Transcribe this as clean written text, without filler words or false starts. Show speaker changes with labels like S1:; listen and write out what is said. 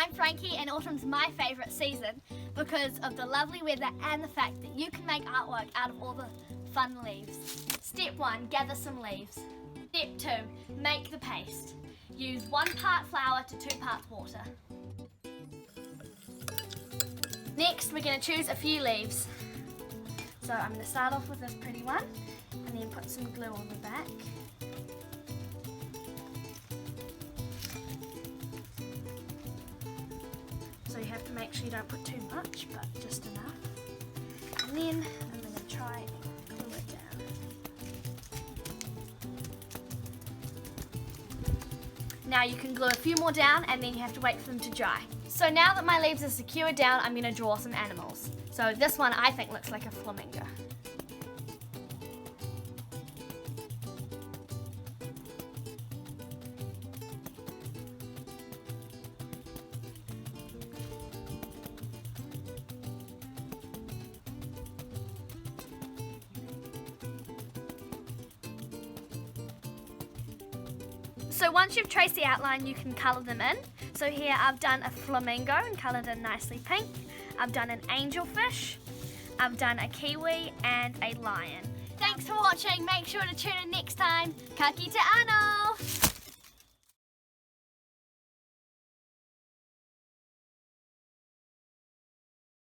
S1: I'm Frankie and autumn's my favourite season because of the lovely weather and the fact that you can make artwork out of all the fun leaves. Step 1, gather some leaves. Step 2, make the paste. Use 1 part flour to 2 parts water. Next, we're going to choose a few leaves. So I'm going to start off with this pretty one and then put some glue on the back. So you have to make sure you don't put too much, but just enough. And then I'm going to try and glue it down. Now you can glue a few more down and then you have to wait for them to dry. So now that my leaves are secured down, I'm going to draw some animals. So this one I think looks like a flamingo. So once you've traced the outline, you can colour them in. So here I've done a flamingo and coloured it nicely pink. I've done an angelfish. I've done a kiwi and a lion. Thanks for watching. Make sure to tune in next time. Ka kite anō!